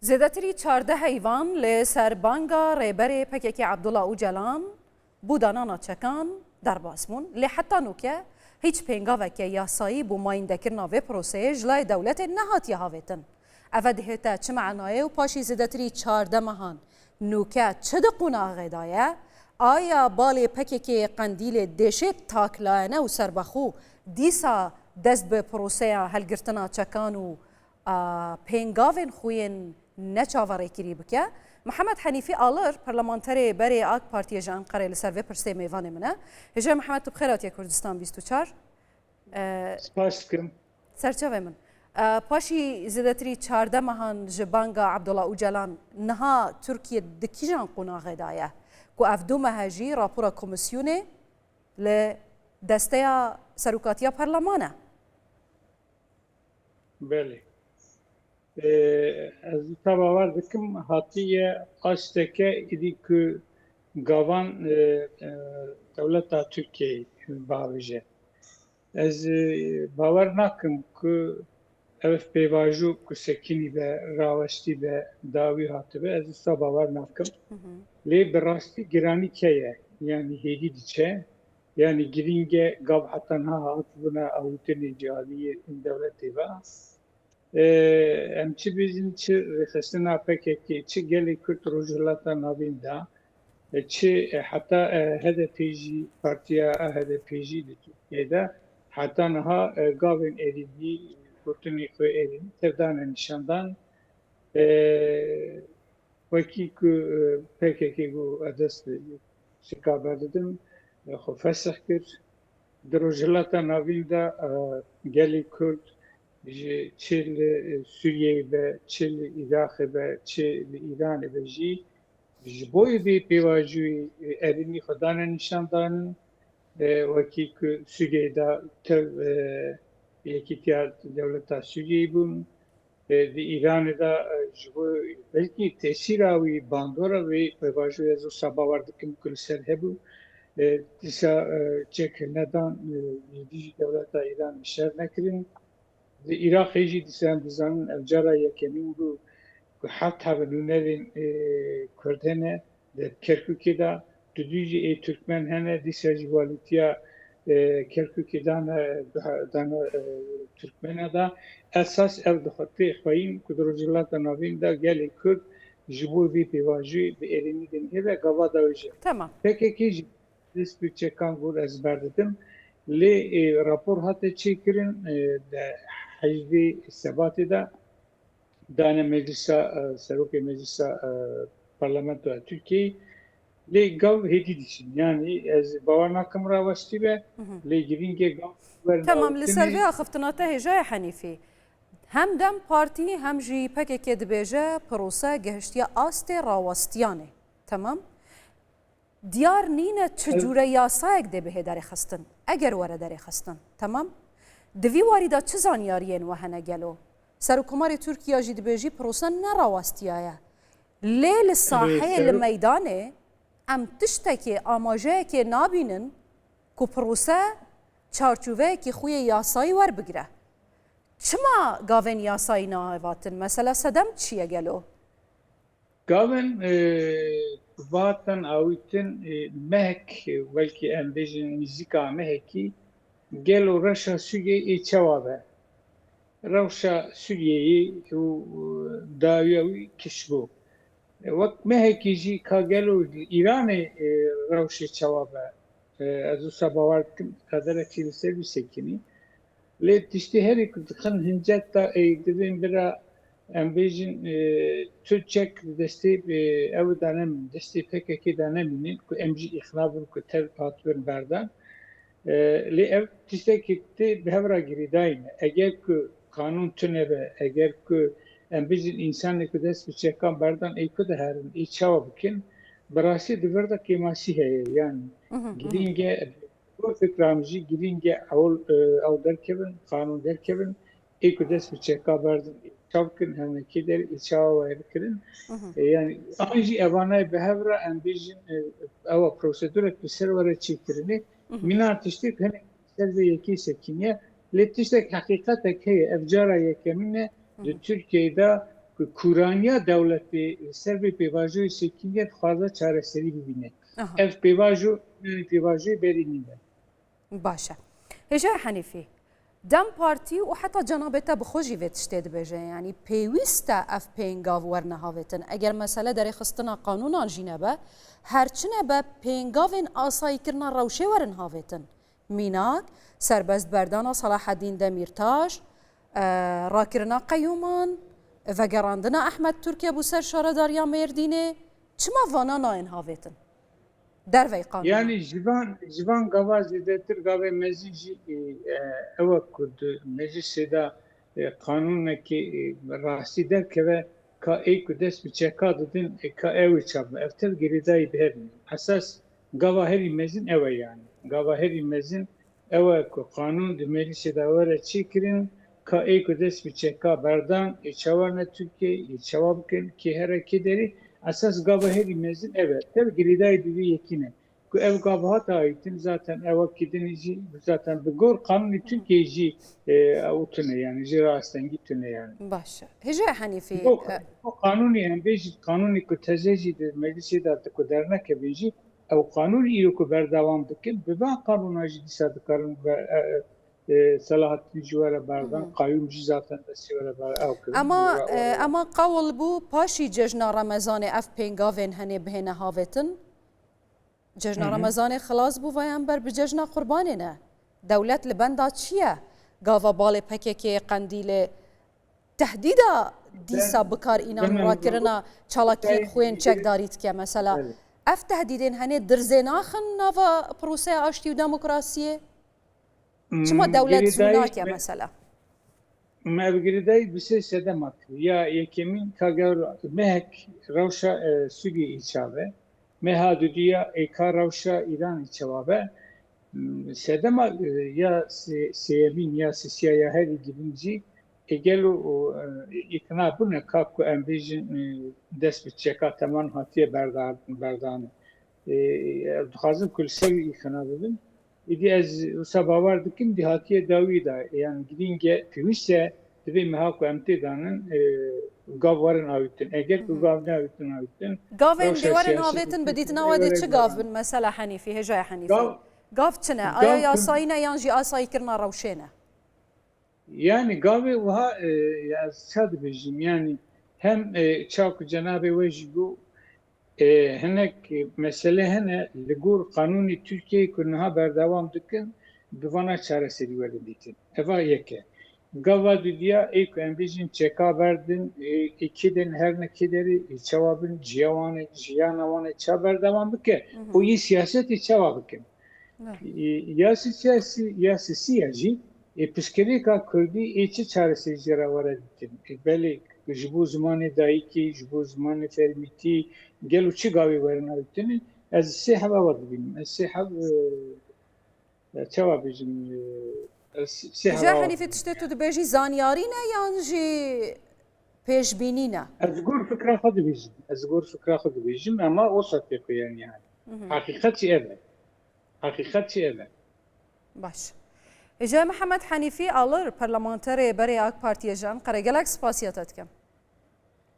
زێدەتری 14 هەیڤان لە سەربانگا ڕێبەرێ پەکێکی عەبدوڵڵا ئۆجەلان بوو دانانا چەکان دەرباس بوون لێ حتا نوکە هیچ پێنگاوێکە یاسایی بوو مایندەکردنا vê proseyê ji لای dewletê nehatiye havêtin. Ev dihête çi meعنayê û paşî zêdetirî 14 mehan nûke çi di qûnaxê da ye? Aya balê pekekê Qendîlê dêşê taklayene û serbexû dîsa dest bi proseya helgirtina çekan û pêngavên xuyên neçavarêkirî bike. Mihemed Henîfî Alir parlamenterê berê AK Partiya ji Enqereyê li ser vê pirsê mêvanê min e. Hêja Mihemed tu bi xêr hatiye Kurdistan 24. Spas dikim. Serçevê min. Paşî zêdetirî 14 mehan ji banga Abdullah Öcalan niha Tirkiye di kîjan qûnaxê da ye ku ev du mehe jî rapora komisyonê li desteya serokatiya parlemana. Belê. Ez ta bawer dikim hatiye asteke idî ku gavan dewleta Tirkiyeyê bavêje. Ez bawer nakim ku ev pêvajo ku sekinî be rawestî be dawî hatibe ez êsta bawer nakim. Lê bi rastî giranî keye yani hêdî diçe yani girînge gav heta niha hatibûna awîtinê cihadiyê dewletê ve em çi bêjin çi rêxistina PKK çi gelê Kurd Rojhilata navîn da çi heta HDP jî partiya HDP jî li Tirkiyeyê heta niha gavên êrînî gotinê xwe êrînî tevdane nîşandan wekî ku PKK got ez dest şika didim xwe fesih kir di Rojhilata navîn de gelê Kurd ji çi li Sûriyeyê be çi li Iraqê be çi li Îranê be jî ji bo vê pêvajoyê êrînî xwe dane nîşan danin wekî ku Sûriyeyê de tev yekîtiya dewleta Sûriyeyê bûn di Îranê de ji bo belkî tesîra wî bandora wê pêvajoyê ez wisa bawer dikim ku li ser hebû dîsa çek nedan dijî dewleta Îran şer nekirin. Di Iraqê jî dîsa em dizanin ev cara yekemîn bû ku heft hevalûnerên Kurd hene di Kerkûkê de du dû jî Türkmen hene dîsa jî walîtiya Kerkûkê dane Türkmena da esas ev dixwete xweyîn ku di Rojhilata navîn de gelê Kurd ji bo vê pêvajoyê bi êrînî din hêve gava da wê jî. Tamam. PKK jî dest bi çekan got ez berdidim. Lê rapor hate çêkirin di heyvê sebatê de dane meclisa serokê meclisa parlamentoya Tirkiyeyê lê gav hêdî dîşin yani ez bawer nakim rawestî be lê girîngê gav Tamam li ser vê axiftina te hêjaya Henîfî hem dem partî hem jî PKK dibêje prose gihiştiya astê rawestiyanê. Tamam. Diyar nîne çi cûre yasayek dê bi hêderê xistin eger were derê xistin. Tamam. Di vî warî da çi zanyariyên we hene gelo? Serokkomarê Tirkiye jî dibêjî prose nerawestiya ye. Lê li saheyê li meydanê em tiştekê amajeyekê nabînin ku prose çarçûveyekî xuyê yasayî werbigire. Çima gavên yasayî nahevatin? Mesela sedem çi ye gelo? Gavên vatan awîtin mehek welkî em bêjin nîzîka mehekî gelo reşa Sûriyeyê çawa be. Rewşa Sûriyeyê û dawiya wî kişbû. Wek mehekî jî ka gelo Îranê rewşê çawa be. Ez wisa bawer dikim kaderekî li ser wî sekinî. Lê tiştî herî ku dixin hincet da dibên bira em bêjin Türkçek destê ew da nemin destê PKK da nemînin ku em jî ixna bûn ku tev hatibin berdan. Lê ev tiştekî tê bi hevra girîdayîne. Eger ku kanûn tune be eger ku em bêjin însanê ku dest bi çekan berdan ê ku diherin ê çawa bikin bi rastî di vir de kêmasî heye yani girînge fikram jî girînge ew derkevin kanûn derkevin ê ku dest bi çeka berdin çav bikin hemekî derê ê çawa wê bikirin yani an jî evanayê bi hevra em bêjin ewa prosedûrek bi ser were çêkirinê mîna tiştek hinek ser vê yekî sekiniye lê tiştek heqîqetek heye ev cara yekemîn e di Tirkiyeyê de ku کورانیا دولتی سر به پیواژوی سکینگت خوازه چارەسەری ببینه اف پیواژوی برینیده باشە هێژای حەنیفی دەم پارتی و حتا جەنابێتە بخۆژی وێت شتێ دەبێژە ینی پێویستە ئەف پێنگاو وەرنەهاوێتن ئەگەر مەسەلە دەرێخستنا قانونان ژینە بە هەرچنە بە پێنگاوێن ئاساییکردنا ڕەوشێ وەرن هاوێتن میناک سربەست بەردانە سەلاحەدین دەمیرتاش ڕاکردنا قەیومان ڤەگەڕاندنا ئەحمەد تورکیا بوو سەر شارەداریان مێردینێ چما ڤانا نایەن هاوێتن دەرڤەی قانون yani jivan gava zêdetir gavê mezî jî ew ku meclisê de qanûnekî rastî derkeve ka ê ku dest bi çeka didin ka ew ê çapin ev tev girêdayî bihevin esas gava herî mezin ew e yani gava herî mezin ew e ku qanûn di meclisê de were çêkirin ka ê ku dest bi çeka berdan ê çawarne Tirkiye ê çawa bikin kê herekê derî esas gava herî mezin ev e tev girêdayî divî yekîne ku ev gava hata ayitin zaten ew kidin jî zaten bi gor qanûnê Tirkiye jî ew tune yani jî rastengî tune yani باشە هێژای حەنیفی o qanûnê em bê jî qanûnê ku teze jî di meclisê de ku dernekeve jî ew qanûnî îro ku berdewam dikin bi van qanûna jî dîsa dikarin Selahattin jî were berdan qayyûm jî zaten destê were berdan ew kirin ئەمە قەوڵ بوو پاشی جەژنا ڕەمەزانê ئەف پێنگاوێن هەنێ بهێنە هاوێتن جەژنا ڕەمەزانê خلاص بوو vayان ber bi cejna qurbanê dewlet li benda çi ye gava balê pekekê qendîlê tehdîda dîsa bikarînan rakirina çalakiyên xwên çekdarî dike mesela ev tehdîdên henê dirzê naxin nava proseya aştî û demokrasiyê çima dewlet zû nake mesela me ev girêdayî bi sê sedemat ya yekemîn ka mehek rewşa Sûriyê îçabe meha dudiya êka rewşa Îranê çawabe sedema ya sêyemîn ya sisiya ya herî givîn jî gelo îkna bûne ka ku em bêjin dest bi çeka teman hatiye berdan dixwazim ku li ser îkna bibin îdî ez wisa bawer dikim dî hatiye dawî da yani girînge pêwîst e divê meha ku em tê danin gav werin avîtin eger ku gav neavîtin avîtin gavên dê werin avêtin bidîtina we dê çi gav bin mesela Henîfî hêjaya Henîfî gav çi ne aya yasayî ne yan jî asayîkirina rewşê ne yani gavê wiha ez ça dibêjim yani hem çav ku cenabê we jî bû hinek mesele hene li gor qanûnê Tirkiyeyê ku niha berdewam dikin bi vana çareserî were dîtin eva yek e gava dudiya ê ku em bêjin çeka berdin kidin her nekê derî çawa bin jiyana wan ê ça berdewam bike û yê siyasetê çawa bikin ya sisiya jî pişkerêka Kurdî ê çi çareserî jê re were dîtin belê ji bo zimanê dayîkî ji bo zimanê fermîtî gelo çi gavê werin avîtin ez sê heva we dibînim ez sê hev çawa bêjim هێژای Henîfî tiştê tu dibêjî zaniyarî ne yan jî pêşbînî ne ez gor fikra xwe dibêjim ez gor fikra xwe dibêjim ema o satê xwe yani heqîqet jî ev e heqîqet jî ev e baş هێژای Mihemed Henîfî alır parlamenterê berê AK Partiye jan qeregelek spasiya te dikim